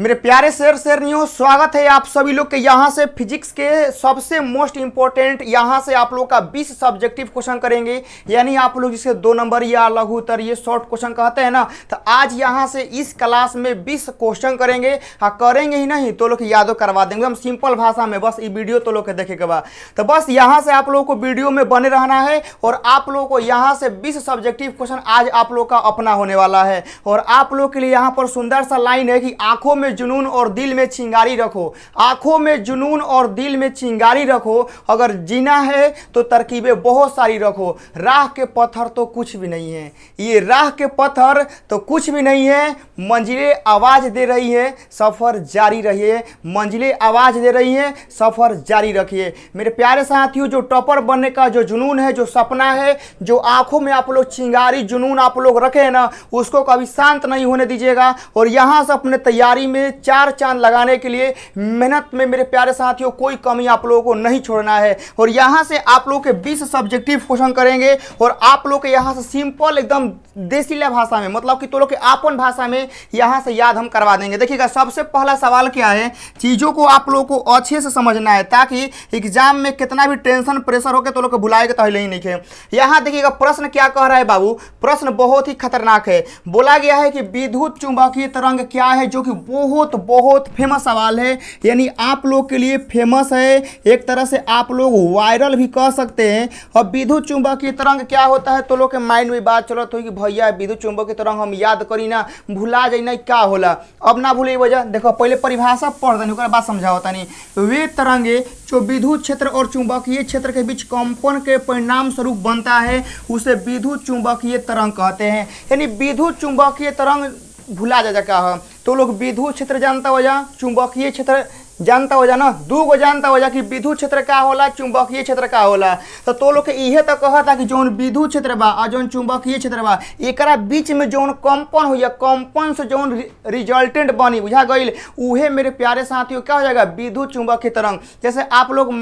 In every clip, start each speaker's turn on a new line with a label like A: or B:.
A: मेरे प्यारे शेरनियों, स्वागत है आप सभी लोग के यहाँ से फिजिक्स के सबसे मोस्ट इंपॉर्टेंट यहाँ से आप लोग का 20 सब्जेक्टिव क्वेश्चन करेंगे। यानी आप लोग जिसे 2 नंबर या लघु उत्तर ये शॉर्ट क्वेश्चन कहते हैं ना, तो आज यहाँ से इस क्लास में 20 क्वेश्चन करेंगे। हाँ, करेंगे ही नहीं तो लोग यादो करवा देंगे हम सिंपल भाषा में। बस ये वीडियो तो लोग के देखे के बाद तो बस यहाँ से आप लोगों को वीडियो में बने रहना है और आप लोगों को यहाँ से 20 सब्जेक्टिव क्वेश्चन आज आप लोग का अपना होने वाला है। और आप लोग के लिए यहाँ पर सुंदर सा लाइन है कि आंखों में जुनून और दिल में चिंगारी रखो। आंखों में जुनून और दिल में चिंगारी रखो, अगर जीना है तो तरकीबें बहुत सारी रखो। राह के पत्थर तो कुछ भी नहीं है, ये राह के पत्थर तो कुछ भी नहीं है। मंजिलें आवाज दे रही है, सफर जारी रहिए। मंजिलें आवाज दे रही है, सफर जारी रखिए। मेरे प्यारे साथियों, जो टॉपर बनने का जो जुनून है, जो सपना है, जो आंखों में आप लोग चिंगारी जुनून आप लोग रखे हैं ना, उसको कभी शांत नहीं होने दीजिएगा। और यहाँ से अपने तैयारी में 4 चांद लगाने के लिए मेहनत में मेरे प्यारे साथियों कोई कमी आप लोगों को नहीं छोड़ना है। और यहाँ से आप लोग के 20 सब्जेक्टिव क्वेश्चन करेंगे और आप लोग के यहाँ से सिंपल एकदम देसीला भाषा में, मतलब कि तो लोग के आपन भाषा में यहाँ से याद हम करवा देंगे। देखिएगा, सबसे पहला सवाल क्या है, चीज़ों को आप लोगों को अच्छे से समझना है ताकि एग्जाम में कितना भी टेंशन प्रेशर होकर तो लोग को भुलाएगा तो ही नहीं है। यहाँ देखिएगा प्रश्न क्या कह रहा है बाबू, प्रश्न बहुत ही खतरनाक है। बोला गया है कि विद्युत चुंबकीय तरंग क्या है, जो कि बहुत बहुत फेमस सवाल है। यानी आप लोग के लिए फेमस है, एक तरह से आप लोग वायरल भी कह सकते हैं। और विद्युत चुंबकीय तरंग क्या होता है तो लोग के माइंड में बात चलत हो कि भैया विद्युत चुंबकीय तरंग हम याद करी ना, भुला जाई ना, क्या होला। अब ना भूले वजह देखो, पहले परिभाषा पढ़ देनी, उसके बाद समझाओ तनी। वे तरंगे जो विद्युत क्षेत्र और चुंबकीय क्षेत्र के बीच कंपन के परिणाम स्वरूप बनता है, उसे विद्युत चुंबकीय तरंग कहते हैं। यानी विद्युत चुंबकीय तरंग भुला जा क्या है तो लोग विद्युत क्षेत्र जानता हो जा, चुंबकीय क्षेत्र जानता हो जा ना, दू गो जानता हो जा कि विद्युत क्षेत्र का होला, चुंबकीय क्षेत्र का होला। तो लोग के इहे तो कहता कि जौन विद्युत क्षेत्र बा और जौन चुंबकीय क्षेत्र बा, एकरा बीच में जौन कंपन हो या कंपन से जौन रिजल्टेंट बनी, बुझा गई, उहे मेरे प्यारे साथियों क्या हो जाएगा, विद्युत चुंबकीय तरंग। जैसे आप लोग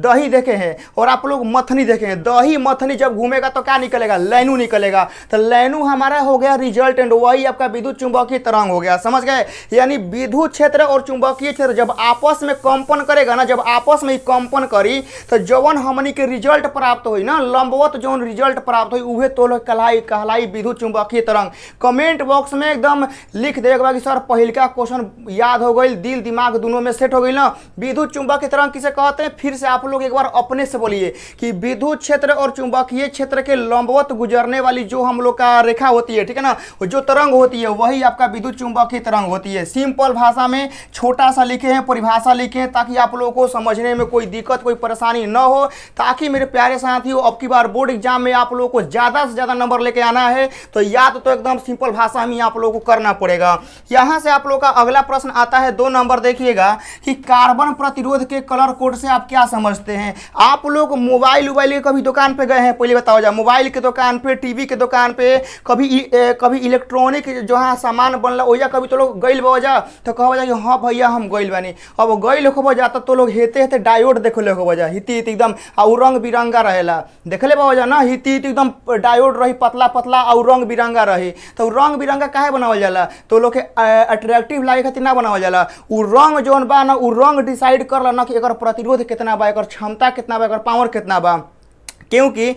A: दही देखे हैं और आप लोग मथनी देखे हैं, दही मथनी जब घूमेगा तो क्या निकलेगा, लैनू निकलेगा। तो लैनू हमारा हो गया रिजल्टेंट, वही आपका विद्युत चुंबकीय तरंग हो गया, समझ गए। यानी विद्युत क्षेत्र और चुंबकीय क्षेत्र जब आपस में कंपन करेगा ना, जब आपस में कंपन करी तो जवन हमनी के रिजल्ट प्राप्त हुई ना, लंबवत जवन रिजल्ट प्राप्त हुई, उहे तो कहलाई विद्युत चुंबकीय तरंग। कमेंट बॉक्स में एकदम लिख देगा कि सर पहिलका क्वेश्चन याद हो गई, दिल दिमाग दोनों में सेट हो गई ना। विद्युत चुंबकीय तरंग किसे कहते हैं, फिर से आप लोग एक बार अपने से बोलिए कि विद्युत क्षेत्र और चुंबकीय क्षेत्र के लंबवत गुजरने वाली जो हम लोग का रेखा होती है, ठीक है ना, जो तरंग होती है वही आपका विद्युत चुंबकीय तरंग होती है। सिंपल भाषा में छोटा सा लिखे हैं, परिभाषा लिखें ताकि आप लोगों को समझने में कोई दिक्कत कोई परेशानी न हो, ताकि मेरे प्यारे साथियों अब की बार बोर्ड एग्जाम में आप लोगों को ज़्यादा से ज़्यादा नंबर लेके आना है तो याद तो एकदम सिंपल भाषा में आप लोगों को करना पड़ेगा। यहाँ से आप लोगों का अगला प्रश्न आता है 2 नंबर। देखिएगा कि कार्बन प्रतिरोध के कलर कोड से आप क्या समझते हैं। आप लोग मोबाइल के कभी दुकान पे गए हैं, पहले बताओ जा, मोबाइल के दुकान पे, टीवी के दुकान पे, कभी इलेक्ट्रॉनिक जो है सामान बनला हो, या कभी तो लोग गइल बजा तो कह बजा कि हाँ भैया हम गइल बानी। अब गइल हो जाता तो लोग हेते हेते डायोड देखले हो बजा, हिती हिती एकदम और रंग बिरंगा रहेला, देखले बजा ना, हिती हिती एकदम डायोड रही पतला पतला और रंग बिरंगा रही। तो रंग बिरंगा काहे बनावल जाला, तो लोग के अट्रैक्टिव लागे खातिर ना बनावल जाला। उ रंग जौन बा ना, उ रंग डिसाइड करला ना कि एकर प्रतिरोध कितना बा, एकर क्षमता कितना बा, एकर पावर कितना बा। क्योंकि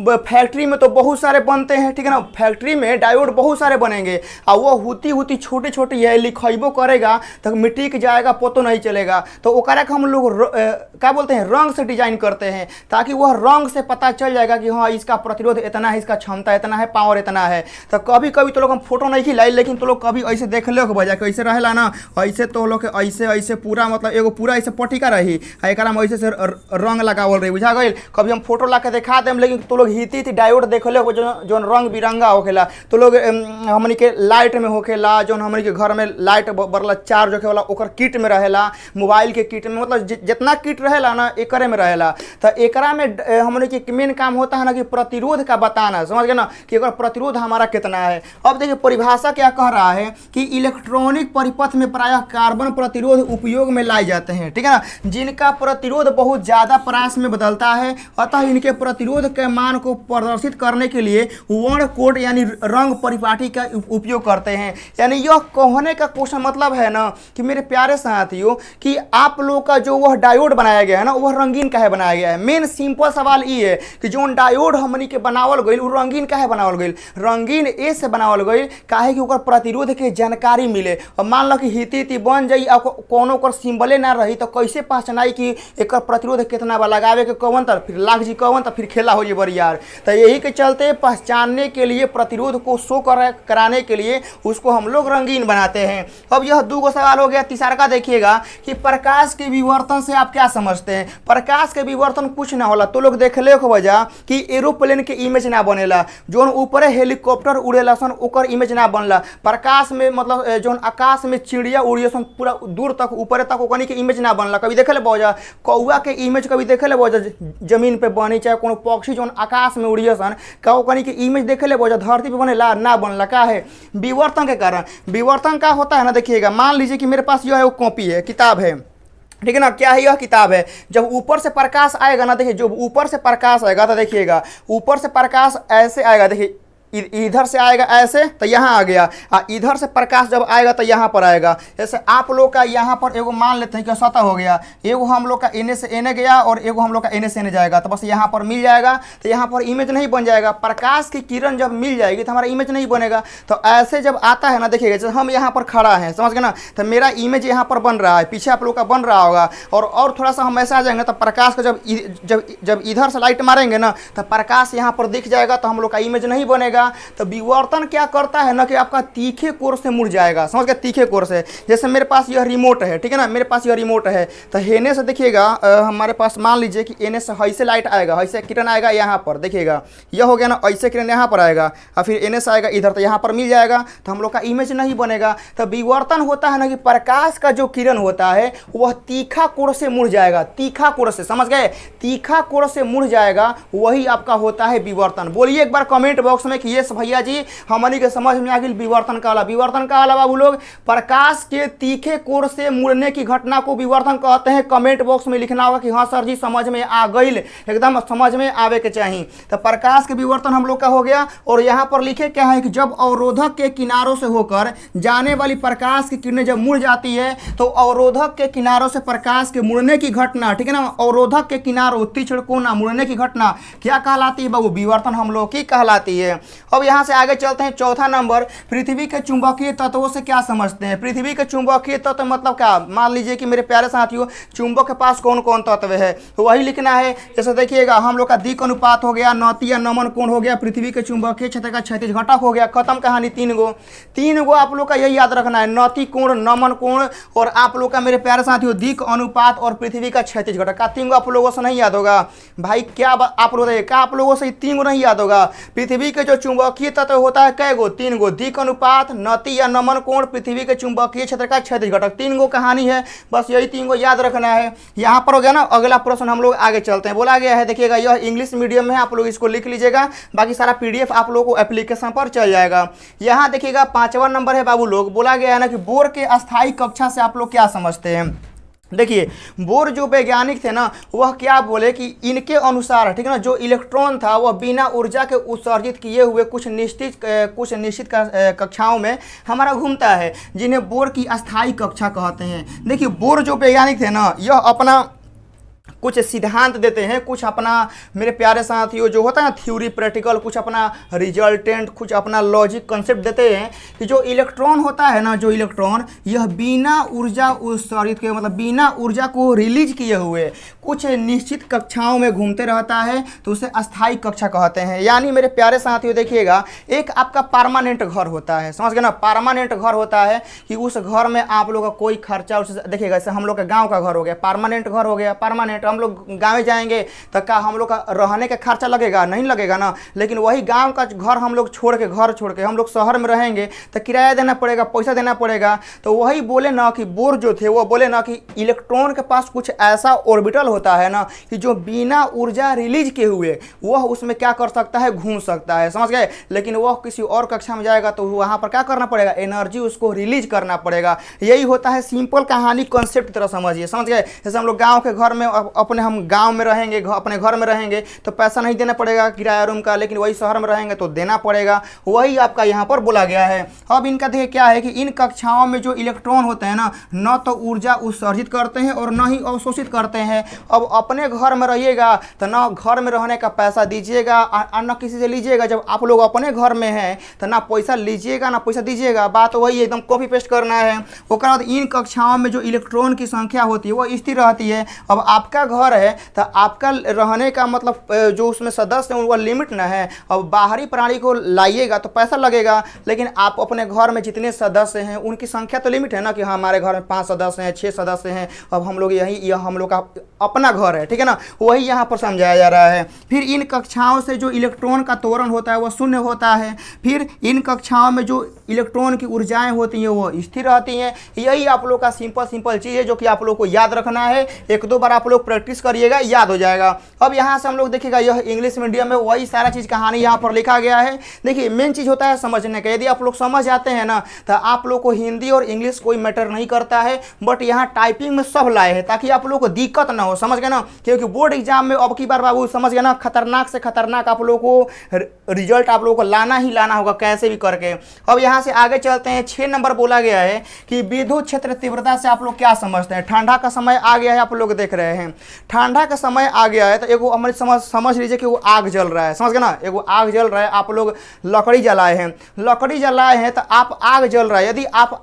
A: फैक्ट्री में तो बहुत सारे बनते हैं, ठीक है ना, फैक्ट्री में डायोड बहुत सारे बनेंगे और वो हुती छोटी छोटी है, लिखेबो करेगा तो मिट्टी जाएगा, पतो नहीं चलेगा। तो ओकरा के हम लोग क्या बोलते हैं, रंग से डिजाइन करते हैं ताकि वह रंग से पता चल जाएगा कि हाँ इसका प्रतिरोध इतना है, इसका क्षमता इतना है, पावर इतना है। तो कभी कभी तो लोग हम फोटो नहीं खिलाई, लेकिन तो लोग कभी ऐसे देख ले बजा के ऐसे रहेला ना, ऐसे तो लोग ऐसे ऐसे पूरा मतलब एगो पूरा ऐसे पटिका रही, एक ऐसे से रंग लगावल रही, बुझा गई। कभी हम फोटो ला के दिखा दें, लेकिन तो लोग हिती डायोड देखले हो जो रंग बिरंगा होखेला, तो लोग हमनी के लाइट में होखेला, जो हमनी के घर में लाइट बरला चार्ज होखे वाला ओकर किट में रहेला, मोबाइल के किट में, मतलब जितना किट रहेला ना एकरे में रहेला। तो एकरा में हमनी के मेन काम होता है ना कि प्रतिरोध का बताना, समझ गए ना, कि एकर प्रतिरोध हमारा कितना है। अब देखिए परिभाषा क्या कह रहा है कि इलेक्ट्रॉनिक परिपथ में प्रायः कार्बन प्रतिरोध उपयोग में लाए जाते हैं, ठीक है ना, जिनका प्रतिरोध बहुत ज्यादा परास में बदलता है, अतः इनके प्रतिरोध के मान को प्रदर्शित करने के लिए वर्ण कोड यानी रंग परिपाटी का उपयोग करते हैं। यानी यह कहने का क्वेश्चन मतलब है ना कि मेरे प्यारे साथियों कि आप लोग का जो वह डायोड बनाया गया है ना वह रंगीन काहे बनाया गया है। मेन सिंपल सवाल ये है कि जो डायोड हमनी के बनावल गई वो रंगीन काहे बनावल गई। रंगीन ए से बनावल गई काहे कि ओकर प्रतिरोध के जानकारी मिले। और मान लो कि हिती बन जाई कोनो ओकर सिंबले ना रही तो कैसे पहचानाई कि एक प्रतिरोध कितना बा, लगावे के कवन तर फिर लाग जी कवन तो फिर खेला हो जी बरियार। तो यही के चलते पहचानने के लिए प्रतिरोध को शो कराने के लिए उसको हम लोग रंगीन बनाते हैं। अब यह दो सवाल हो गया। तीसरा का देखिएगा कि प्रकाश के विवर्तन से आप क्या समझते हैं। प्रकाश के विवर्तन कुछ ना होला तो लोग देख ले हो वजह कि एरोप्लेन के इमेज ना बनेला, जोन ऊपर हेलीकॉप्टर उड़ेला सन ओकर इमेज ना बनला। प्रकाश में मतलब जोन आकाश में चिड़िया उड़िए सन पूरा दूर तक ऊपर तक ओकनी के इमेज ना बनला। कभी देखे ले बौजा कौआ के इमेज कभी देखे ले बौजा जमीन पे बनी, चाहे कोनो पक्षी जोन आकाश में उड़िए सन का ओकनी के इमेज देखे ले बौजा धरती पे बनेला ना बनला। का है विवर्तन के कारण। विवर्तन का होता है ना देखिएगा, मान लीजिए कि मेरे पास यह है वो कॉपी है, किताब है, ठीक है ना। क्या है यह किताब है। जब ऊपर से प्रकाश आएगा ना देखिए, जो ऊपर से प्रकाश आएगा तो देखिएगा ऊपर से प्रकाश ऐसे आएगा, देखिए इधर से आएगा ऐसे तो यहाँ आ गया, इधर से प्रकाश जब आएगा तो यहाँ पर आएगा। जैसे आप लोग का यहाँ पर एगो मान लेते हैं कि सतह हो गया, एगो हम लोग का एने से एने गया और एगो हम लोग का एने से एने जाएगा, तो बस यहाँ पर मिल जाएगा। तो यहाँ पर इमेज नहीं बन जाएगा। प्रकाश की किरण जब मिल जाएगी तो हमारा इमेज नहीं बनेगा। तो ऐसे जब आता है ना देखिएगा, जैसे हम यहाँ पर खड़ा है समझ गए ना, तो मेरा इमेज यहाँ पर बन रहा है, पीछे आप लोग का बन रहा होगा। और थोड़ा सा हम ऐसा आ जाएंगे तो प्रकाश को जब इधर से लाइट मारेंगे ना तो प्रकाश यहाँ पर दिख जाएगा, तो हम लोग का इमेज नहीं बनेगा। तो विवर्तन क्या करता है ना कि आपका तीखे कोर से मुड़ जाएगा, समझ गए, तीखे कोर से। जैसे मेरे पास यह रिमोट है, ठीक है ना, मेरे पास यह रिमोट है, तो हेने से देखिएगा हमारे पास मान लीजिए कि एने से ऐसे लाइट आएगा, ऐसे किरण आएगा यहाँ पर देखिएगा, यह हो गया ना, ऐसे किरण यहाँ पर आएगा और फिर एने से आएगा इधर, तो यहाँ पर मिल जाएगा, तो हम लोग का इमेज नहीं बनेगा। तो विवर्तन होता है ना कि प्रकाश का जो किरण होता है वह तीखा कोर से मुड़ जाएगा, तीखा कोर से, समझ गए, तीखा कोर से मुड़ जाएगा, वही आपका होता है विवर्तन। बोलिए एक बार कमेंट बॉक्स में कि ये भैया जी हमनी के समझ में आ गई विवर्तन का वाला। विवर्तन का वाला बाबू लोग प्रकाश के तीखे कोर से मुड़ने की घटना को विवर्तन कहते हैं। कमेंट बॉक्स में लिखना होगा कि हाँ सर जी समझ में आ गई, एकदम समझ में आवे के चाहिए। तो प्रकाश के विवर्तन हम लोग का हो गया। और यहाँ पर लिखे क्या है कि जब अवरोधक के किनारों से होकर जाने वाली प्रकाश की किरणें जब मुड़ जाती है तो अवरोधक के किनारों से प्रकाश के मुड़ने की घटना, ठीक है ना, अवरोधक के किनारों तीक्ष्ण कोना मुड़ने की घटना क्या कहलाती है बाबू, विवर्तन हम लोग की कहलाती है। अब यहाँ से आगे चलते हैं। चौथा नंबर, पृथ्वी के चुंबकीय तत्वों से क्या समझते हैं। पृथ्वी के चुंबकीय तत्व मतलब क्या, मान लीजिए कि मेरे प्यारे साथियों चुंबक के पास कौन कौन तत्व है तो वही लिखना है। जैसे देखिएगा हम लोग का दिक् अनुपात हो गया, नति या नमन कोण हो गया, पृथ्वी के चुंबकीय क्षेत्र का क्षैतिज घटक हो गया, खत्म कहानी। तीन गो आप लोग का यही याद रखना है, नति कोण, नमन कोण और आप लोग का मेरे प्यारे साथियों दिक् अनुपात और पृथ्वी का क्षैतिज घटक का। तीन गो आप लोगों से नहीं याद होगा भाई, क्या आप लोग क्या आप लोगों से तीन गो नहीं याद होगा। पृथ्वी के जो चुंबकीय तत्व होता है कै गो, तीन गो, दिक् अनुपात, नति या नमन कोण, पृथ्वी के चुंबकीय क्षेत्र का क्षैतिज घटक, तीन गो कहानी है, बस यही तीन गो याद रखना है। यहाँ पर हो गया ना। अगला प्रश्न हम लोग आगे चलते हैं। बोला गया है देखिएगा यह इंग्लिश मीडियम में, आप लोग इसको लिख लीजिएगा, बाकी सारा पीडीएफ आप लोगों को एप्लीकेशन पर चल जाएगा। यहाँ देखिएगा 5वां नंबर है बाबू लोग। बोला गया है ना कि बोर के अस्थायी कक्षा से आप लोग क्या समझते हैं। देखिए बोर जो वैज्ञानिक थे ना वह क्या बोले कि इनके अनुसार, ठीक है ना, जो इलेक्ट्रॉन था वह बिना ऊर्जा के उत्सर्जित किए हुए कुछ निश्चित कक्षाओं में हमारा घूमता है, जिन्हें बोर की अस्थायी कक्षा कहते हैं। देखिए बोर जो वैज्ञानिक थे ना यह अपना कुछ सिद्धांत देते हैं, कुछ अपना मेरे प्यारे साथियों जो होता है ना थ्योरी प्रैक्टिकल, कुछ अपना रिजल्टेंट, कुछ अपना लॉजिक कंसेप्ट देते हैं कि जो इलेक्ट्रॉन होता है ना, जो इलेक्ट्रॉन यह बिना ऊर्जा उत्सर्जित किए मतलब बिना ऊर्जा को रिलीज किए हुए कुछ निश्चित कक्षाओं में घूमते रहता है, तो उसे अस्थायी कक्षा कहते हैं। यानी मेरे प्यारे साथियों देखिएगा एक आपका परमानेंट घर होता है, समझ गए ना, परमानेंट घर होता है कि उस घर में आप लोग का कोई खर्चा उससे देखिएगा। जैसे हम लोग का गाँव का घर हो गया, परमानेंट घर हो गया, परमानेंट हम लोग गाँव जाएंगे तो क्या हम लोग का रहने का खर्चा लगेगा, नहीं लगेगा ना। लेकिन वही गांव का घर हम लोग छोड़ के हम लोग शहर में रहेंगे तो किराया देना पड़ेगा, पैसा देना पड़ेगा। तो वही बोले ना कि बोर जो थे वो बोले ना कि इलेक्ट्रॉन के पास कुछ ऐसा ऑर्बिटल होता है ना कि जो बिना ऊर्जा रिलीज के हुए वह उसमें क्या कर सकता है, घूम सकता है, समझ गए। लेकिन वह किसी और कक्षा में जाएगा तो वहाँ पर क्या करना पड़ेगा, एनर्जी उसको रिलीज करना पड़ेगा। यही होता है सिंपल कहानी, कॉन्सेप्ट की तरह समझिए, समझ गए। जैसे हम लोग गाँव के घर में अपने हम गांव में रहेंगे, अपने घर में रहेंगे तो पैसा नहीं देना पड़ेगा किराया रूम का, लेकिन वही शहर में रहेंगे तो देना पड़ेगा। वही आपका यहाँ पर बोला गया है। अब इनका देखिए क्या है कि इन कक्षाओं में जो इलेक्ट्रॉन होते हैं ना, न तो ऊर्जा उत्सर्जित करते हैं और न ही अवशोषित करते हैं। अब अपने घर में रहिएगा तो ना घर में रहने का पैसा दीजिएगा और न किसी से लीजिएगा। जब आप लोग अपने घर में हैं तो ना पैसा लीजिएगा ना पैसा दीजिएगा, बात वही एकदम कॉपी पेस्ट करना है। उसके बाद इन कक्षाओं में जो इलेक्ट्रॉन की संख्या होती है वो स्थिर रहती है। अब आपका घर है तो आपका रहने का मतलब जो उसमें सदस्य हैं वो लिमिट ना है। अब बाहरी प्राणी को लाइएगा तो पैसा लगेगा, लेकिन आप अपने घर में जितने सदस्य हैं उनकी संख्या तो लिमिट है ना, कि हाँ हमारे घर में 5 सदस्य हैं, 6 सदस्य हैं, अब हम लोग यह हम लोग का अपना घर है, ठीक है ना, वही यहाँ पर समझाया जा रहा है। फिर इन कक्षाओं से जो इलेक्ट्रॉन का त्वरण होता है वो शून्य होता है। फिर इन कक्षाओं में जो इलेक्ट्रॉन की ऊर्जाएं होती हैं वो स्थिर रहती हैं। यही आप लोग का सिंपल चीज़ है जो कि आप लोग को याद रखना है। 1-2 बार आप लोग प्रैक्टिस करिएगा, याद हो जाएगा। अब यहाँ से हम लोग देखिएगा, यह इंग्लिश मीडियम में वही सारा चीज़ कहानी यहाँ पर लिखा गया है। देखिए मेन चीज़ होता है समझने का। यदि आप लोग समझ जाते हैं ना तो आप लोग को हिंदी और इंग्लिश कोई मैटर नहीं करता है, बट यहाँ टाइपिंग में सब लाए हैं ताकि आप लोग को दिक्कत ना हो, समझ गए ना। क्योंकि बोर्ड एग्जाम में अब की बार बाबू समझ गए ना, खतरनाक से खतरनाक आप लोग को रिजल्ट आप लोग को लाना ही लाना होगा कैसे भी करके। अब यहाँ से आगे चलते हैं। 6 नंबर बोला गया है कि विद्युत क्षेत्र तीव्रता से आप लोग क्या समझते हैं। ठंडा का समय आ गया है, आप लोग देख रहे हैं ठंडा का समय आ गया है तो एगो हमारी समझ लीजिए कि वो आग जल रहा है, समझ गए ना, एगो आग जल रहा है। आप लोग लकड़ी जलाए हैं तो आप आग जल रहा है। यदि आप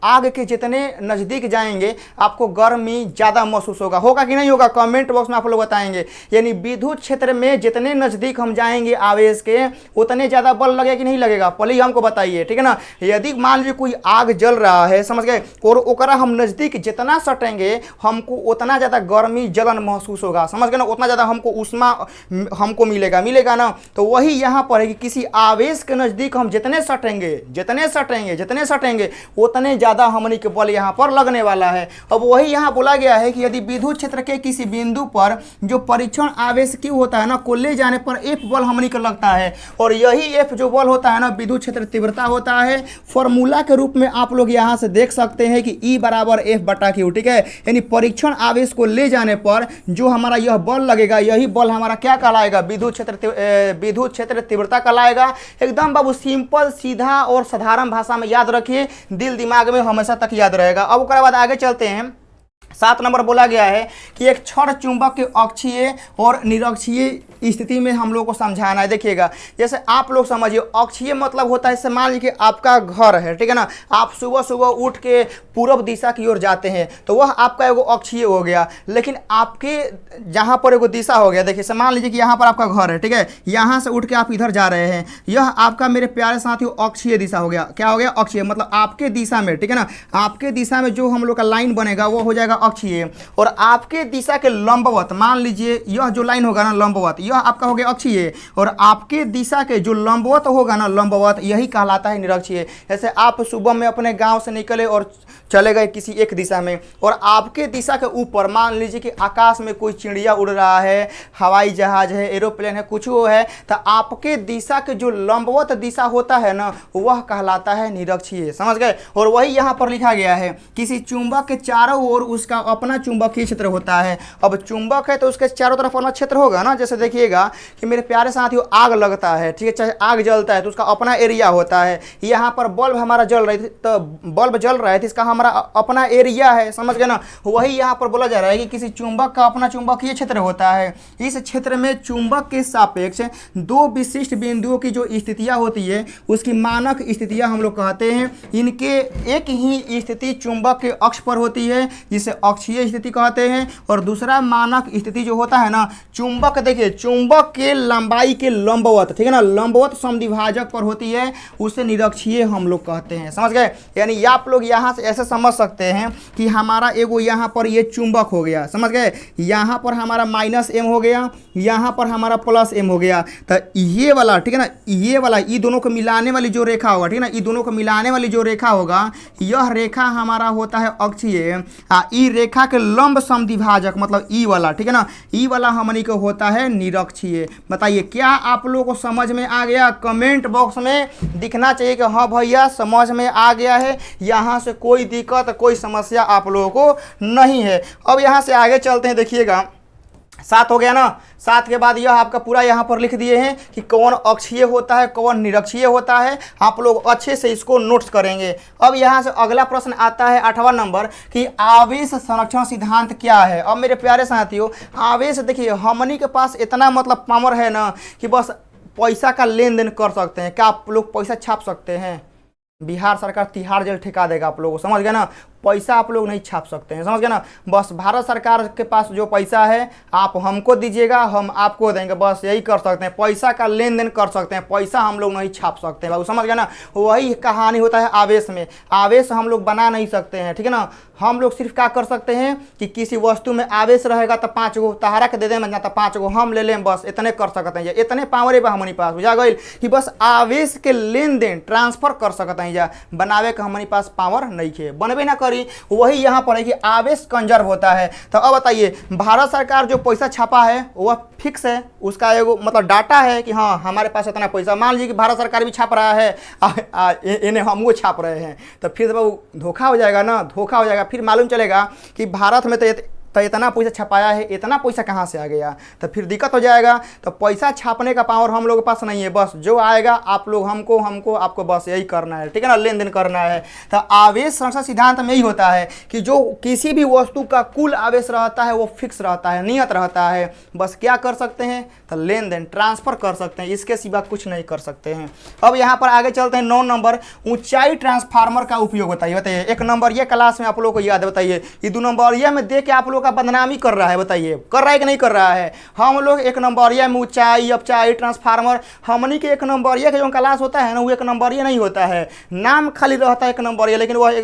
A: आग के जितने नज़दीक जाएंगे आपको गर्मी ज़्यादा महसूस होगा कि नहीं होगा, कमेंट बॉक्स में आप लोग बताएंगे। यानी विद्युत क्षेत्र में जितने नज़दीक हम जाएंगे आवेश के उतने ज़्यादा बल लगेगा कि नहीं लगेगा, पहले ही हमको बताइए, ठीक है ना। यदि मान लीजिए कोई आग जल रहा है, समझ गए, और ओकरा हम नज़दीक जितना सटेंगे हमको उतना ज़्यादा गर्मी जलन महसूस होगा, समझ गए ना, उतना ज़्यादा हमको उष्मा हमको मिलेगा ना। तो वही यहाँ पर है कि किसी आवेश के नज़दीक हम जितने सटेंगे उतने ज़्यादा हमनी के बल यहाँ पर लगने वाला है। अब वही यहाँ बोला गया है कि यदि विद्युत क्षेत्र के किसी बिंदु पर जो परीक्षण आवेश Q होता है ना को ले जाने पर F बल हमनी को लगता है, और यही F जो बल होता है ना विद्युत क्षेत्र तीव्रता होता है। फॉर्मूला के रूप में आप लोग यहाँ से देख सकते हैं कि E बराबर F/Q, ठीक है। यानी परीक्षण आवेश को ले जाने पर जो हमारा यह बल लगेगा यही बल हमारा क्या कहलाएगा, विद्युत क्षेत्र तीव्रता कहलाएगा। एकदम बाबू सिंपल सीधा और साधारण भाषा में याद रखिए, दिल दिमाग में हमेशा तक याद रहेगा। अब उसके बाद आगे चलते हैं। 7 नंबर बोला गया है कि एक क्षण चुंबक के अक्षीय और निरक्षीय स्थिति में हम लोग को समझाना है। देखिएगा जैसे आप लोग समझिए, अक्षीय मतलब होता है, जैसे मान लीजिए आपका घर है, ठीक है ना, आप सुबह सुबह उठ के पूर्व दिशा की ओर जाते हैं तो वह आपका एगो अक्षीय हो गया। लेकिन आपके जहाँ पर एगो दिशा हो गया, देखिए मान लीजिए कि यहाँ पर आपका घर है, ठीक है, यहाँ से उठ के आप इधर जा रहे हैं, यह आपका मेरे प्यारे साथियों अक्षीय दिशा हो गया। क्या हो गया, अक्षीय, मतलब आपके दिशा में, ठीक है ना, आपके दिशा में जो हम लोग का लाइन बनेगा वो हो जाएगा अक्षीय। और आपके दिशा के लंबवत, मान लीजिए यह जो लाइन होगा ना लंबवत, यह आपका हो गया अक्षीय, और आपके दिशा के जो लंबवत होगा ना लंबवत, यही कहलाता है निरक्षीय। जैसे आप सुबह में अपने गांव से निकले और चले गए किसी एक दिशा में, और आपके दिशा के ऊपर मान लीजिए कि आकाश में कोई चिड़िया उड़ रहा है, हवाई जहाज है, एरोप्लेन है, कुछ वो है, तो आपके दिशा के जो लंबवत दिशा होता है ना वह कहलाता है निरक्षीय, समझ गए। और वही यहाँ पर लिखा गया है, किसी चुंबक के चारों ओर उसका अपना चुंबकीय क्षेत्र होता है। अब चुंबक है तो उसके चारों तरफ अपना क्षेत्र होगा ना। जैसे देखिएगा कि मेरे प्यारे साथियों आग लगता है, ठीक है, चाहे आग जलता है तो उसका अपना एरिया होता है। यहाँ पर बल्ब हमारा जल रही थी तो बल्ब जल रहा है तो इसका हमारा अपना एरिया है, समझ गए ना। वही यहाँ पर बोला जा रहा है कि किसी चुंबक का अपना चुंबकीय क्षेत्र होता है। इस क्षेत्र में चुंबक के सापेक्ष 2 विशिष्ट बिंदुओं की जो स्थितियाँ होती है उसकी मानक स्थितियाँ हम लोग कहते हैं। इनके एक ही स्थिति चुंबक के अक्ष पर होती है जिसे अक्षीय स्थिति कहते हैं, और दूसरा मानक स्थिति जो होता है ना चुंबक, देखिए चुंबक के लंबाई के लंबवत, ठीक है ना, लंबवत समद्विभाजक पर होती है, उसे निरक्षीय हम लोग कहते हैं, समझ गए। यानी आप लोग यहाँ से ऐसे समझ सकते हैं कि हमारा एगो यहाँ पर ये चुंबक हो गया, समझ गए, यहाँ पर हमारा -m हो गया, यहाँ पर हमारा +m हो गया। तो ये वाला, ठीक है ना, ये वाला ये दोनों को मिलाने वाली जो रेखा होगा, ठीक है ना, ये दोनों को मिलाने वाली जो रेखा होगा यह रेखा हमारा होता है अक्षीय। ई रेखा के लंब समद्विभाजक मतलब ई वाला, ठीक है ना, ई वाला हमनी को होता है निरक्षीय। बताइए क्या आप लोगों को समझ में आ गया? कमेंट बॉक्स में दिखना चाहिए कि हाँ भैया समझ में आ गया है। यहाँ से कोई कोई दिक्कत कोई समस्या आप लोगों को नहीं है। अब यहाँ से आगे चलते हैं, देखिएगा 7 हो गया ना। 7 के बाद यह आपका पूरा यहाँ पर लिख दिए हैं कि कौन अक्षीय होता है कौन निरक्षीय होता है, आप लोग अच्छे से इसको नोट्स करेंगे। अब यहाँ से अगला प्रश्न आता है 8वां नंबर कि आवेश संरक्षण सिद्धांत क्या है। अब मेरे प्यारे साथियों, आवेश देखिए हमनी के पास इतना मतलब पावर है ना कि बस पैसा का लेन देन कर सकते हैं। क्या आप लोग पैसा छाप सकते हैं? बिहार सरकार तिहाड़ जेल ठिका देगा आप लोगों को, समझ गए ना। पैसा आप लोग नहीं छाप सकते हैं, समझ गए ना। बस भारत सरकार के पास जो पैसा है आप हमको दीजिएगा, हम आपको देंगे, बस यही कर सकते हैं। पैसा का लेन देन कर सकते हैं, पैसा हम लोग नहीं छाप सकते हैं बाबू, समझ गए ना। वही कहानी होता है आवेश में। आवेश हम लोग बना नहीं सकते हैं, ठीक है ना। हम लोग सिर्फ क्या कर सकते हैं कि किसी वस्तु में आवेश रहेगा तो 5 गो तहारा के दे दें ना, तो 5 गो हम ले लें, बस इतने कर सकते हैं। इतने पावर बा हमारे पास, बुझा गई कि बस आवेश के लेन देन ट्रांसफर कर सकते हैं। जा बनावे का हमारे पास पावर नहीं है, बनबे ना करी। वही यहाँ पर है कि आवेश कंजर्व होता है। तो अब बताइए, भारत सरकार जो पैसा छापा है वह फिक्स है, उसका एगो मतलब डाटा है कि हाँ हमारे पास इतना पैसा। मान लीजिए कि भारत सरकार भी छाप रहा है, इन्हें हम वो छाप रहे हैं, तो फिर बाबू धोखा हो जाएगा ना, धोखा हो जाएगा। फिर मालूम चलेगा कि भारत में तो इतना पैसा छपाया है, इतना पैसा कहाँ से आ गया, तो फिर दिक्कत हो जाएगा। तो पैसा छापने का पावर हम लोगों के पास नहीं है, बस जो आएगा आप लोग हमको आपको बस यही करना है, ठीक है ना, लेन देन करना है। तो आवेश संरक्षण सिद्धांत में यही होता है कि जो किसी भी वस्तु का कुल आवेश रहता है वो फिक्स रहता है, नियत रहता है। बस क्या कर सकते हैं, तो लेन देन ट्रांसफर कर सकते हैं, इसके सिवा कुछ नहीं कर सकते हैं। अब यहाँ पर आगे चलते हैं 9 नंबर, ऊंचाई ट्रांसफार्मर का उपयोग बताइए। 1 नंबर ये क्लास में आप लोग को याद है, बताइए। ये 2 नंबर ये में देख के आप लोग का बदनामी कर रहा है, बताइए कर रहा है कि नहीं कर रहा है। हम लोग 1 नंबरिया में ऊंचाई अपचाई ट्रांसफार्मर, हमनी के 1 नंबरिया का जो क्लास होता है ना वो 1 नंबरिया नहीं होता है, नाम खाली रहता है 1 नंबरिया, लेकिन वह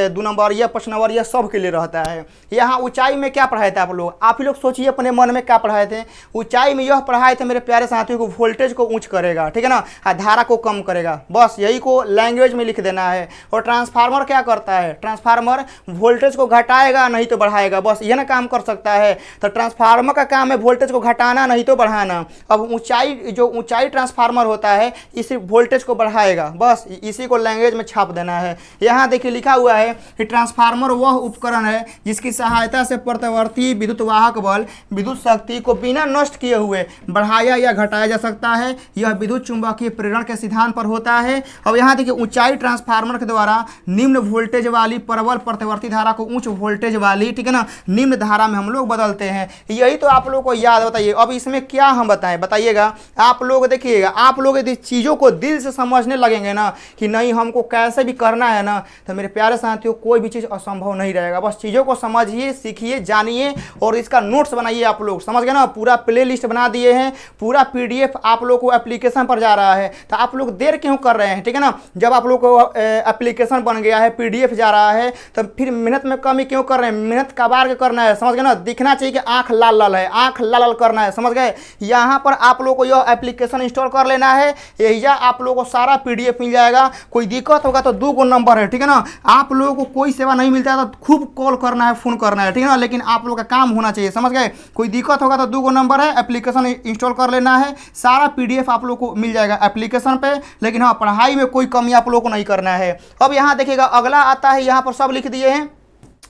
A: 2 नंबरिया 5 नंबरिया सब के लिए रहता है। यहाँ ऊंचाई में क्या पढ़ाए थे आप ही लोग सोचिए अपने मन में क्या पढ़ाए थे। ऊंचाई में यह पढ़ाए थे मेरे प्यारे साथियों को, वोल्टेज को ऊंच करेगा, ठीक है ना, धारा को कम करेगा, बस यही को लैंग्वेज में लिख देना है। और ट्रांसफार्मर क्या करता है, ट्रांसफार्मर वोल्टेज को घटाएगा नहीं तो बढ़ाएगा, बस यह ना काम कर सकता है। तो ट्रांसफार्मर का काम है वोल्टेज को घटाना नहीं तो बढ़ाना। अब ऊंचाई ट्रांसफार्मर होता है इसी वोल्टेज को बढ़ाएगा, बस इसी को लैंग्वेज में छाप देना है। यहाँ देखिए लिखा हुआ है कि ट्रांसफार्मर वह उपकरण है जिसकी सहायता से प्रतिवर्ती विद्युत वाहक बल विद्युत शक्ति को बिना नष्ट किए हुए बढ़ाया या घटाया जा सकता है। यह विद्युत चुंबकीय प्रेरण के सिद्धांत पर होता है। अब यहाँ देखिए ऊंचाई ट्रांसफार्मर के द्वारा निम्न वोल्टेज वाली प्रबल प्रतिवर्ती धारा को उच्च वोल्टेज वाली, ठीक है ना, निम्न धारा में हम लोग बदलते हैं। यही तो आप लोग को याद, बताइए। अब इसमें क्या हम बताएं, बताइएगा। आप लोग देखिएगा, आप लोग यदि चीज़ों को दिल से समझने लगेंगे ना कि नहीं हमको कैसे भी करना है ना, तो मेरे प्यारे साथियों कोई भी चीज़ असंभव नहीं रहेगा। बस चीज़ों को समझिए, सीखिए, जानिए और इसका नोट्स बनाइए। आप लोग समझ गए ना, पूरा प्ले लिस्ट बना दिए हैं, पूरा PDF आप लोग को एप्लीकेशन पर जा रहा है। तो आप लोग देर क्यों कर रहे हैं, ठीक है ना। जब आप लोग को एप्लीकेशन बन गया है, PDF जा रहा है, तो फिर मेहनत में कमी क्यों कर रहे हैं, मेहनत कबार के करना है, समझ गए ना। दिखना चाहिए कि आंख लाल लाल है, आंख लाल लाल करना है, समझ गए। यहाँ पर आप लोग को यह एप्लीकेशन इंस्टॉल कर लेना है, यही आप लोग को सारा PDF मिल जाएगा। कोई दिक्कत होगा तो 2 नंबर है, ठीक है ना। आप लोगों को कोई सेवा नहीं मिलता है तो खूब कॉल करना है, फोन करना है, ठीक है ना, लेकिन आप लोग का काम होना चाहिए, समझ गए। कोई दिक्कत होगा तो 2 नंबर है, एप्लीकेशन इंस्टॉल कर लेना है, सारा PDF आप लोग को मिल जाएगा एप्लीकेशन पे। लेकिन हाँ, पढ़ाई में कोई कमी आप लोग को नहीं करना है। अब यहाँ देखिएगा अगला आता है, यहाँ पर सब लिख दिए हैं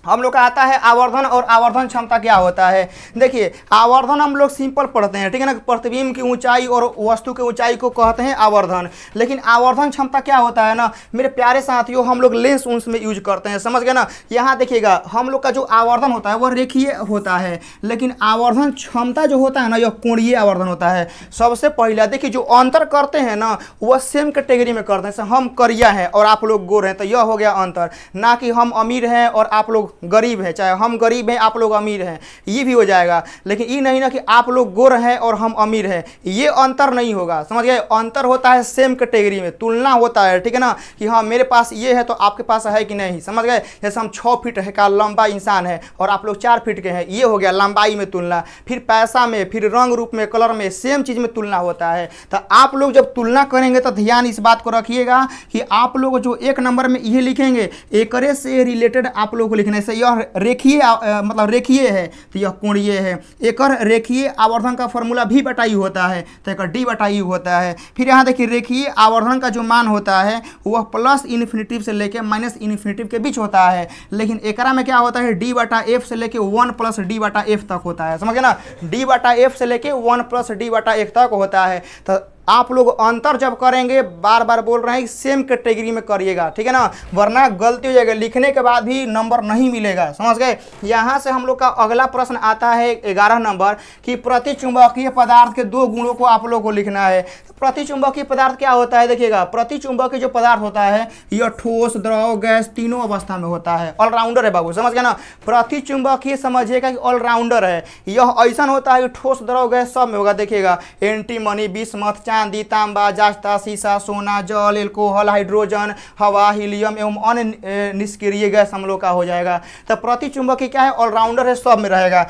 A: हम लोग का आता है आवर्धन और आवर्धन क्षमता क्या होता है। देखिए आवर्धन हम लोग सिंपल पढ़ते हैं, ठीक है ना, प्रतिबिंब की ऊंचाई और वस्तु की ऊंचाई को कहते हैं आवर्धन। लेकिन आवर्धन क्षमता क्या होता है ना मेरे प्यारे साथियों, हम लोग लेंस उन्स में यूज करते हैं, समझ गए ना। यहाँ देखिएगा हम लोग का जो आवर्धन होता है वह रेखीय होता है, लेकिन आवर्धन क्षमता जो होता है ना यह कोणीय आवर्धन होता है। सबसे पहला देखिए जो अंतर करते हैं ना वह सेम कैटेगरी में करते हैं। हम करिया हैं और आप लोग गोर हैं, तो यह हो गया अंतर, ना कि हम अमीर हैं और आप लोग गरीब है, चाहे हम गरीब हैं आप लोग अमीर हैं, ये भी हो जाएगा। लेकिन ये नहीं ना कि आप लोग गोर हैं और हम अमीर हैं, ये अंतर नहीं होगा, समझ गए। अंतर होता है सेम कैटेगरी में, तुलना होता है, ठीक है ना, कि हाँ मेरे पास ये है तो आपके पास है कि नहीं, समझ गए। जैसे हम 6 फीट है का लंबा इंसान है और आप लोग 4 फीट के हैं, ये हो गया लंबाई में तुलना। फिर पैसा में, फिर रंग रूप में, कलर में, सेम चीज़ में तुलना होता है। तो आप लोग जब तुलना करेंगे तो ध्यान इस बात को रखिएगा कि आप लोग जो 1 नंबर में ये लिखेंगे एकरे से रिलेटेड आप लोग को लिखना है, जैसे यह रेखीय मतलब रेखीय है तो यह कोणीय है। एकर रेखीय आवर्धन का फॉर्मूला भी बटा यू होता है तो एक डी बटा यू होता है। फिर यहाँ देखिए रेखीय आवर्धन का जो मान होता है वह प्लस इन्फिनिटिव से लेके माइनस इन्फिनिटिव के बीच होता है, लेकिन एकरा में क्या होता है डी बटा एफ से लेके 1 प्लस डी बटा एफ तक होता है। समझ गए ना, डी बटा एफ से लेके 1 प्लस डी बटा एफ तक होता है। तो आप लोग अंतर जब करेंगे, बार बार बोल रहे हैं सेम कैटेगरी में करिएगा, ठीक है ना, वरना गलती हो जाएगी, लिखने के बाद भी नंबर नहीं मिलेगा। समझ गए। यहाँ से हम लोग का अगला प्रश्न आता है 11 नंबर कि प्रतिचुंबकीय पदार्थ के दो गुणों को आप लोग को लिखना है। प्रतिचुंबकीय पदार्थ क्या होता है, देखिएगा प्रतिचुंबकीय जो पदार्थ होता है यह ठोस, द्रव, गैस तीनों अवस्था में होता है, ऑलराउंडर है बाबू। समझ गए ना, प्रतिचुंबकीय समझिएगा कि ऑलराउंडर है। यह ऐसा होता है कि ठोस, द्रव, गैस सब में होगा। देखिएगा एंटीमनी, बिस्मथ, चांदी, तांबा, जास्ता, सीसा, सोना, जल, एल्कोहल, हाइड्रोजन, हवा, हीलियम एवं अन्य निष्क्रिय गैस हम लोग का हो जाएगा। तो प्रतिचुंबकीय क्या है, ऑलराउंडर है, सब में रहेगा।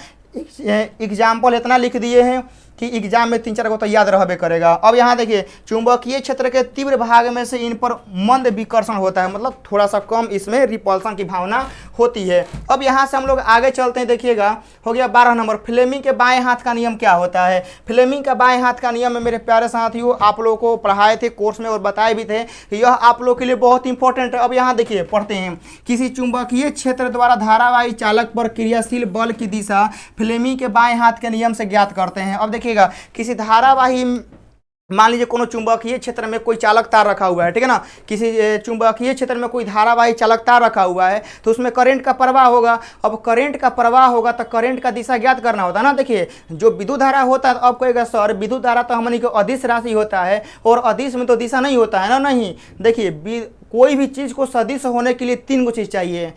A: एग्जाम्पल इतना लिख दिए हैं कि एग्जाम में 3-4 को तो याद रहबे करेगा। अब यहाँ देखिए चुंबकीय क्षेत्र के तीव्र भाग में से इन पर मंद विकर्षण होता है, मतलब थोड़ा सा कम इसमें रिपल्सन की भावना होती है। अब यहाँ से हम लोग आगे चलते हैं। देखिएगा हो गया 12 नंबर, फ्लेमिंग के बाएं हाथ का नियम क्या होता है। फ्लेमिंग का बाएं हाथ का नियम में मेरे प्यारे साथियों आप लोगों को पढ़ाए थे कोर्स में और बताए भी थे, यह आप लोग के लिए बहुत इंपॉर्टेंट है। अब यहाँ देखिए पढ़ते हैं, किसी चुंबकीय क्षेत्र द्वारा धारावाही चालक पर क्रियाशील बल की दिशा फ्लेमिंग के बाएं हाथ के नियम से ज्ञात करते हैं। अब देखिएगा किसी धारावाही, मान लीजिए कोनो चुंबकीय क्षेत्र में कोई चालक तार रखा हुआ है, ठीक है ना, किसी चुंबकीय क्षेत्र में कोई धारावाही चालक तार रखा हुआ है तो उसमें करंट का प्रवाह होगा। अब करंट का प्रवाह होगा तो करंट का दिशा ज्ञात करना होता है ना। देखिए जो विद्युत धारा होता है, तो अब कहेगा सर विद्युत धारा तो हमने को अदिश राशि होता है और अदिश में तो दिशा नहीं होता है ना। नहीं, देखिए कोई भी चीज़ को सदिश होने के लिए 3 चीज़ चाहिए,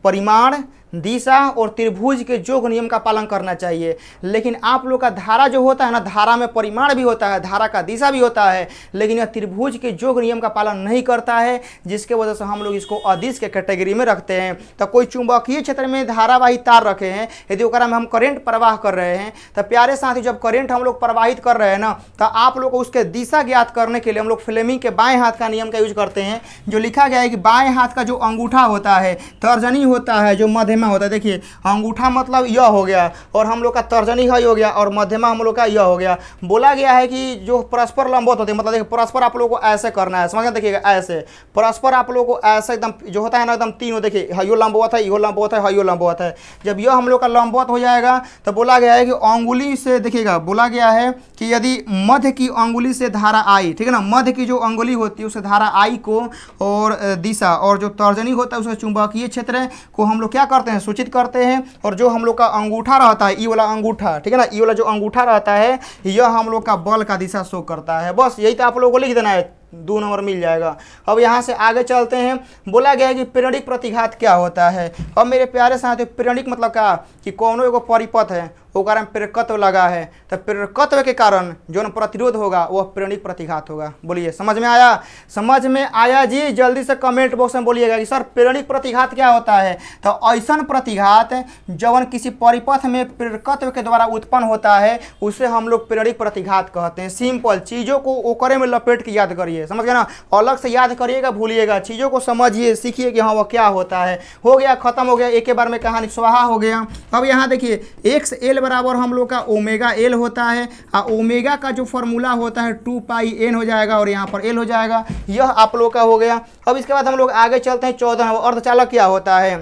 A: परिमाण, दिशा और त्रिभुज के जोग नियम का पालन करना चाहिए। लेकिन आप लोग का धारा जो होता है ना, धारा में परिमाण भी होता है, धारा का दिशा भी होता है, लेकिन यह त्रिभुज के जोग नियम का पालन नहीं करता है, जिसके वजह से हम लोग इसको अदिश के कैटेगरी में रखते हैं। तो कोई चुंबकीय क्षेत्र में धारावाही तार रखे हैं, यदि ओकरा में हम करंट प्रवाह कर रहे हैं, तो प्यारे साथी जब करंट हम लोग प्रवाहित कर रहे हैं ना, तो आप लोग को उसके दिशा ज्ञात करने के लिए हम लोग फ्लेमिंग के बाएं हाथ का नियम का यूज करते हैं, जो लिखा गया है कि बाएं हाथ का जो अंगूठा होता है, तर्जनी होता है, जो मध्यमा होता है। देखिए अंगूठा मतलब यह हो गया और हम लोग का तर्जनी है हो गया और मध्यमा हम लोग का यह हो गया। बोला गया है कि जो परस्पर लंबवत होते हैं, मतलब देखिए परस्पर आप लोग को ऐसे करना है, समझ गए। देखिएगा ऐसे परस्पर आप लोग को ऐसे एकदम जो होता है ना, एकदम तीनों, देखिए हयो लंबवत है, यो लंबवत है, हयो लंबवत है। जब यह हम लोग का लंबवत हो जाएगा तो बोला गया है कि अंगुली से, देखिएगा बोला गया है कि यदि मध्य की अंगुली से धारा आई, ठीक है ना, मध्य की जो अंगुली होती है उसे धारा आई को और दिशा, और जो तर्जनी होता है उसे चुंबकीय क्षेत्र को हम लोग क्या करते हैं, सूचित करते हैं। और जो हम लोग का अंगूठा रहता है, ई वाला अंगूठा, ठीक है ना, ई वाला जो अंगूठा रहता है यह हम लोग का बल का दिशा शो करता है। बस यही तो आप लोगों को लिख देना है, 2 नंबर मिल जाएगा। अब यहाँ से आगे चलते हैं। बोला गया है कि प्रेरणिक प्रतिघात क्या होता है। अब मेरे प्यारे साथियों प्रेरणिक मतलब क्या कि कौनो एगो परिपथ है, ओकरा में प्रेरकत्व लगा है, तो प्रेरकत्व के कारण जो प्रतिरोध होगा वह प्रेरणिक प्रतिघात होगा। बोलिए समझ में आया, समझ में आया जी। जल्दी से कमेंट बॉक्स में बोलिएगा कि सर प्रेरणिक प्रतिघात क्या होता है। तो ऐसा प्रतिघात जवन किसी परिपथ में प्रेरकत्व के द्वारा उत्पन्न होता है उसे हम लोग प्रेरणिक प्रतिघात कहते हैं। सिंपल चीज़ों को ओकरे में लपेट के याद करिए, समझ गए ना, अलग से याद करिएगा, भूलिएगा, चीज़ों को समझिए, सीखिए कि हाँ वह क्या होता है। हो गया, खत्म हो गया, एक ही बार में कहानी स्वाहा हो गया। अब यहाँ देखिए एक्स एल बराबर हम लोग का ओमेगा एल होता है, और ओमेगा का जो फॉर्मूला होता है 2πn हो जाएगा और यहाँ पर एल हो जाएगा। यह आप लोग का हो गया। अब इसके बाद हम लोग आगे चलते हैं 14 नंबर, अर्धचालक क्या होता है।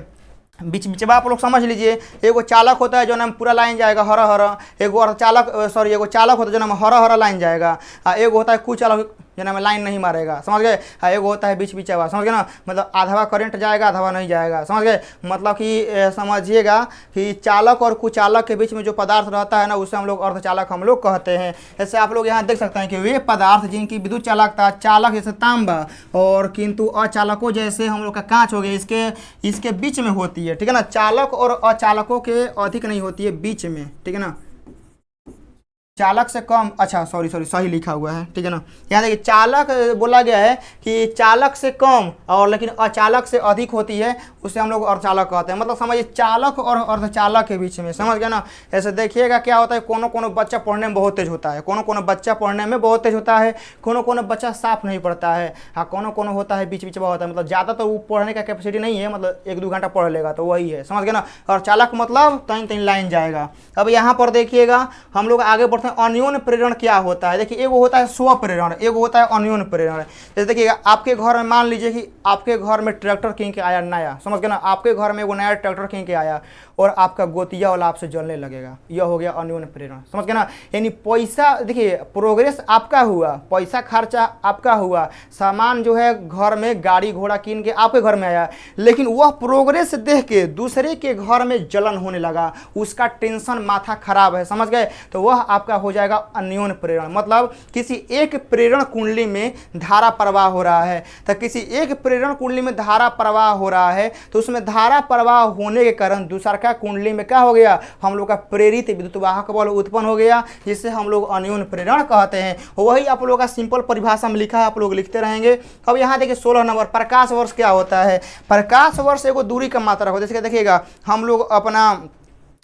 A: बीच बीच में आप लोग समझ लीजिए, एगो चालक होता है जो नाम पूरा लाइन जाएगा हरा हरा, एगो अर्धचालक सॉरी एगो चालक होता है जो नाम हरा हरा लाइन जाएगा, एगो होता है कुचालक जो नाम लाइन नहीं मारेगा, समझ गए। एगो होता है बीच बीच आवा, समझ गए ना, मतलब आधवा करंट जाएगा आधवा नहीं जाएगा, समझ गए। मतलब कि समझिएगा कि चालक और कुचालक के बीच में जो पदार्थ रहता है ना उसे हम लोग अर्धचालक हम लोग कहते हैं। ऐसे आप लोग यहाँ देख सकते हैं कि वे पदार्थ जिनकी विद्युत चालकता चालक जैसे तांबा और किंतु अचालकों जैसे हम लोग का कांच हो गया, इसके बीच में होती है, ठीक है ना। चालक और अचालकों के अधिक नहीं होती है, बीच में, ठीक है ना, चालक से कम, अच्छा सॉरी सही लिखा हुआ है, ठीक है ना। यहाँ देखिए चालक बोला गया है कि चालक से कम और लेकिन अचालक से अधिक होती है, उसे हम लोग अर्धचालक कहते हैं। मतलब समझिए चालक और अर्धचालक के बीच में, समझ गए ना। ऐसे देखिएगा क्या होता है, कोनो कोनो बच्चा पढ़ने में बहुत तेज होता है, कोनो कोनो बच्चा पढ़ने में बहुत तेज होता है, कोनो कोनो बच्चा साफ नहीं पढ़ता है, हाँ कोनो कोनो होता है बीच बीच में होता है। मतलब ज़्यादा तो वो पढ़ने का कैपेसिटी नहीं है, मतलब 1-2 घंटा पढ़ लेगा तो वही है, समझ गए ना। और चालक मतलब तीन तीन लाइन जाएगा। अब यहाँ पर देखिएगा हम लोग आगे बढ़ते हैं। अन्योन्य प्रेरण क्या होता है, देखिए एगो होता है स्व प्रेरण, एगो होता है अन्योन्य प्रेरण। जैसे देखिएगा आपके घर में मान लीजिए कि आपके घर में ट्रैक्टर किन के आया नया, समझ गए ना, आपके घर में एगो नया ट्रैक्टर किन के आया और आपका गोतिया वाला आपसे जलने लगेगा, यह हो गया अन्योन्य प्रेरण, समझ गए ना। यानी पैसा, देखिए प्रोग्रेस आपका हुआ, पैसा खर्चा आपका हुआ, सामान जो है घर में गाड़ी घोड़ा किन के आपके घर में आया, लेकिन वह प्रोग्रेस देख के दूसरे के घर में जलन होने लगा, उसका टेंशन माथा खराब है, समझ गए, तो वह आपका हो जाएगा अन्योन्य प्रेरण। मतलब किसी एक प्रेरण कुंडली में धारा प्रवाह हो रहा है, तो किसी एक प्रेरण कुंडली में धारा प्रवाह हो रहा है तो उसमें धारा प्रवाह होने के कारण दूसरा का कुंडली में क्या हो गया, हम लोग का प्रेरित विद्युत वाहक बल उत्पन्न हो गया, जिससे हम लोग अन्योन्य प्रेरण कहते हैं। वही आप लोगों का सिंपल परिभाषा में लिखा है, आप लोग लिखते रहेंगे। अब यहाँ देखिए 16 नंबर प्रकाश वर्ष क्या होता है। प्रकाश वर्ष एगो दूरी का मात्रा होता है। जैसे देखिएगा हम लोग अपना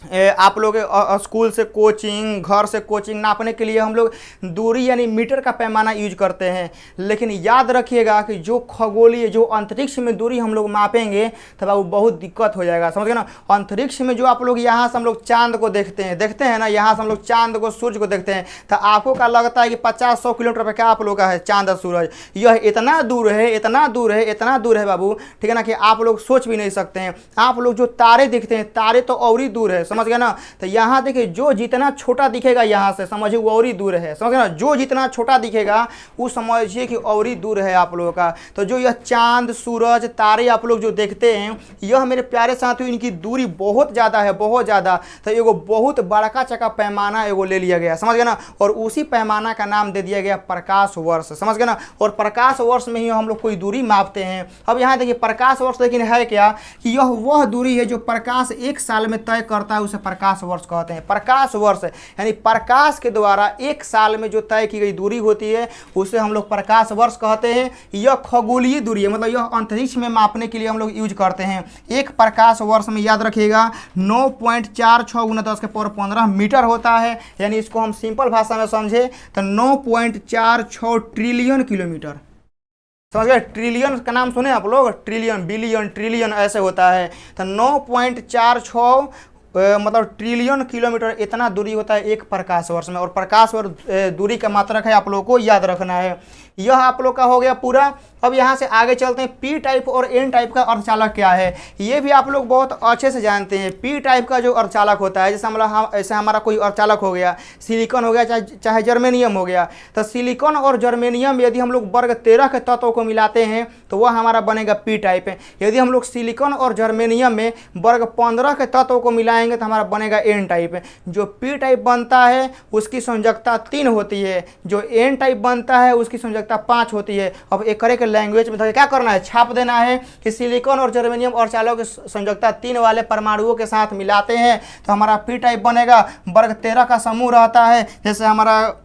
A: आप लोग स्कूल से कोचिंग, घर से कोचिंग नापने के लिए हम लोग दूरी यानी मीटर का पैमाना यूज करते हैं, लेकिन याद रखिएगा कि जो खगोलीय जो अंतरिक्ष में दूरी हम लोग मापेंगे तब वो बहुत दिक्कत हो जाएगा, समझ गए ना। अंतरिक्ष में जो आप लोग यहाँ से हम लोग चांद को देखते हैं ना, यहाँ से हम लोग चांद को सूर्य को देखते हैं, तो आपको क्या लगता है कि 50-100 किलोमीटर पर क्या आप लोग का है चांद और सूरज, यह इतना दूर है, इतना दूर है, इतना दूर है बाबू, ठीक है ना, कि आप लोग सोच भी नहीं सकते हैं। आप लोग जो तारे दिखते हैं, तारे तो और ही दूर है, समझ गए ना। तो यहाँ देखिए जो जितना छोटा दिखेगा यहाँ से समझिए वो और ही दूर है, समझ गए ना। जो जितना छोटा दिखेगा वो समझिए कि और ही दूर है आप लोगों का। तो जो यह चांद सूरज तारे आप लोग जो देखते हैं, यह मेरे प्यारे साथियों इनकी दूरी बहुत ज़्यादा है, बहुत ज़्यादा। तो एगो बहुत बड़का चका पैमाना एगो ले लिया गया, समझ गए ना, और उसी पैमाना का नाम दे दिया गया प्रकाश वर्ष, समझ गए ना। और प्रकाश वर्ष में ही हम लोग कोई दूरी मापते हैं। अब यहाँ देखिए प्रकाश वर्ष लेकिन है क्या कि यह वह दूरी है जो प्रकाश एक साल में तय करता है, उसे प्रकाश वर्ष कहते हैं। प्रकाश वर्ष यानी प्रकाश के द्वारा एक साल में जो तय की गई दूरी होती है उसे हम लोग प्रकाश वर्ष कहते हैं। यह खगोलीय दूरी है, मतलब यह अंतरिक्ष में मापने के लिए हम लोग यूज करते हैं। एक प्रकाश वर्ष में याद रखिएगा 9.46 × 10⁻15 मीटर होता है। यानी इसको हम सिंपल भाषा में समझे तो 9.46 ट्रिलियन किलोमीटर, समझ गए। ट्रिलियन का नाम सुने आप लोग, ट्रिलियन बिलियन ट्रिलियन ऐसे होता है। तो 9.46 मतलब ट्रिलियन किलोमीटर इतना दूरी होता है एक प्रकाश वर्ष में। और प्रकाश वर्ष दूरी का मात्रक है, आप लोगों को याद रखना है। यह आप लोग का हो गया पूरा। अब यहाँ से आगे चलते हैं, पी टाइप और एन टाइप का अर्धचालक क्या है, ये भी आप लोग बहुत अच्छे से जानते हैं। पी टाइप का जो अर्धचालक होता है, जैसे हमारा कोई अर्धचालक हो गया, सिलिकॉन हो गया चाहे जर्मेनियम हो गया, तो सिलिकॉन और जर्मेनियम यदि हम लोग वर्ग 13 के तत्वों को मिलाते हैं तो वह हमारा बनेगा पी टाइप है। यदि हम लोग सिलिकॉन और जर्मेनियम में वर्ग 15 के तत्वों को मिलाएंगे तो हमारा बनेगा एन टाइप है। जो पी टाइप बनता है उसकी संयोजकता 3 होती है, जो एन टाइप बनता है उसकी संयोजकता 5 होती है। अब एक करे के लैंग्वेज में क्या करना है, छाप देना है कि सिलिकॉन और जर्मेनियम अर्धचालकों की संयोजकता 3 वाले परमाणुओं के साथ मिलाते हैं तो हमारा पी टाइप बनेगा। वर्ग 13 का समूह रहता है, जैसे हमारा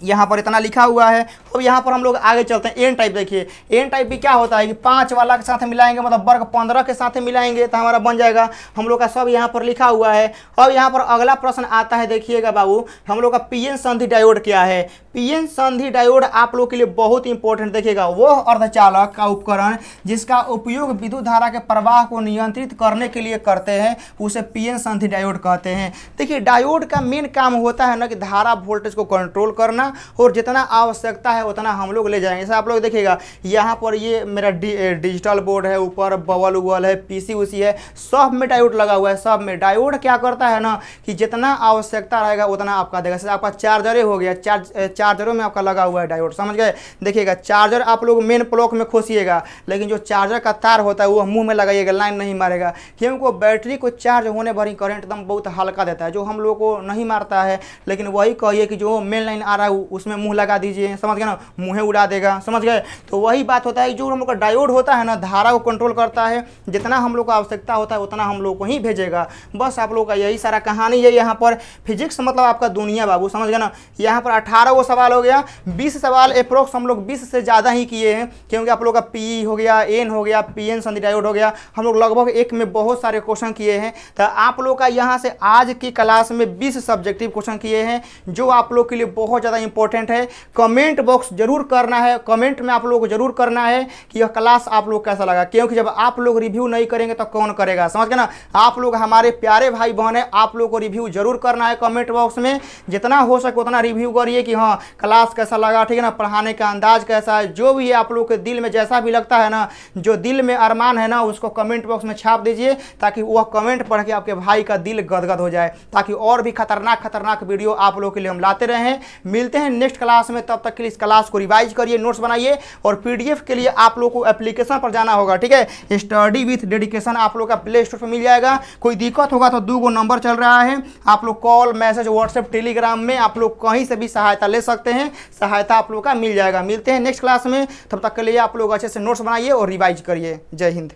A: यहाँ पर इतना लिखा हुआ है। अब यहाँ पर हम लोग आगे चलते हैं, एन टाइप देखिए। एन टाइप भी क्या होता है कि 5 वाला के साथ मिलाएंगे, मतलब वर्ग 15 के साथ मिलाएंगे तो हमारा बन जाएगा। हम लोग का सब यहाँ पर लिखा हुआ है। अब यहाँ पर अगला प्रश्न आता है, देखिएगा बाबू, हम लोग का पीएन संधि डायोड क्या है। पीएन संधि डायोड आप लोग के लिए बहुत इंपॉर्टेंट, देखिएगा वो अर्धचालक का उपकरण जिसका उपयोग विद्युत धारा के प्रवाह को नियंत्रित करने के लिए करते हैं, उसे पीएन संधि डायोड कहते हैं। देखिए डायोड का मेन काम होता है ना कि धारा वोल्टेज को कंट्रोल करना, और जितना आवश्यकता है उतना हम लोग ले जाएंगे। जैसे आप लोग देखिएगा यहाँ पर ये मेरा डिजिटल बोर्ड है, ऊपर बबल उबल है, पीसी उसी है, सब में डायोड लगा हुआ है। सब में डायोड क्या करता है ना कि जितना आवश्यकता रहेगा उतना आपका देगा। जैसे आपका चार्जर हो गया, चार्जरों में आपका लगा हुआ है डायोड, समझ गए। देखिएगा चार्जर आप लोग मेन प्लग में खोसिएगा, लेकिन जो चार्जर का तार होता है वो मुंह में लगाइएगा, लाइन नहीं मारेगा, क्योंकि बैटरी को चार्ज होने भर ही करंट एकदम बहुत हल्का देता है, जो हम लोग को नहीं मारता है। लेकिन वही कहिए कि जो मेन लाइन आ रहा है उसमें मुंह लगा दीजिए, समझ गए ना, मुँहें उड़ा देगा, समझ गए। तो वही बात होता है, जो हम लोग का डायोड होता है ना, धारा को कंट्रोल करता है, जितना हम लोग को आवश्यकता होता है उतना हम लोग को ही भेजेगा। बस आप लोग का यही सारा कहानी है यहाँ पर। फिजिक्स मतलब आपका दुनिया बाबू, समझ गए ना। यहाँ पर 18 वो सवाल हो गया, 20 सवाल अप्रोक्स हम लोग 20 से ज़्यादा ही किए हैं, क्योंकि आप लोग का पी हो गया, एन हो गया, पीएन संधि डायोड हो गया, हम लोग लगभग एक में बहुत सारे क्वेश्चन किए हैं। तो आप लोग का यहाँ से आज की क्लास में 20 सब्जेक्टिव क्वेश्चन किए हैं, जो आप लोग के लिए बहुत ज़्यादा इंपॉर्टेंट है। कमेंट बॉक्स जरूर करना है, कमेंट में आप लोग को जरूर करना है कि यह क्लास आप लोग कैसा लगा, क्योंकि जब आप लोग रिव्यू नहीं करेंगे तो कौन करेगा, समझ गए ना। आप लोग हमारे प्यारे भाई बहन है, आप लोग को रिव्यू जरूर करना है कमेंट बॉक्स में, जितना हो सके उतना रिव्यू करिए कि हाँ क्लास कैसा लगा, ठीक है ना, पढ़ाने का अंदाज कैसा है, जो भी है आप लोग के दिल में जैसा भी लगता है ना, जो दिल में अरमान है ना, उसको कमेंट बॉक्स में छाप दीजिए, ताकि वह कमेंट पढ़ के आपके भाई का दिल गदगद हो जाए, ताकि और भी खतरनाक वीडियो आप लोग के लिए हम लाते रहें। मिलते हैं नेक्स्ट क्लास में, तब तक के लिए इस क्लास को रिवाइज करिए, नोट्स बनाइए, और पीडीएफ के लिए आप लोग को एप्लीकेशन पर जाना होगा, ठीक है। स्टडी विथ डेडिकेशन आप लोग का प्ले स्टोर पर मिल जाएगा। कोई दिक्कत होगा तो 2 नंबर चल रहा है, आप लोग कॉल, मैसेज, व्हाट्सएप, टेलीग्राम में आप लोग कहीं से भी सहायता ले सकते हैं, सहायता आप लोग का मिल जाएगा। मिलते हैं नेक्स्ट क्लास में, तब तक के लिए आप लोग अच्छे से नोट्स बनाइए और रिवाइज करिए। जय हिंद।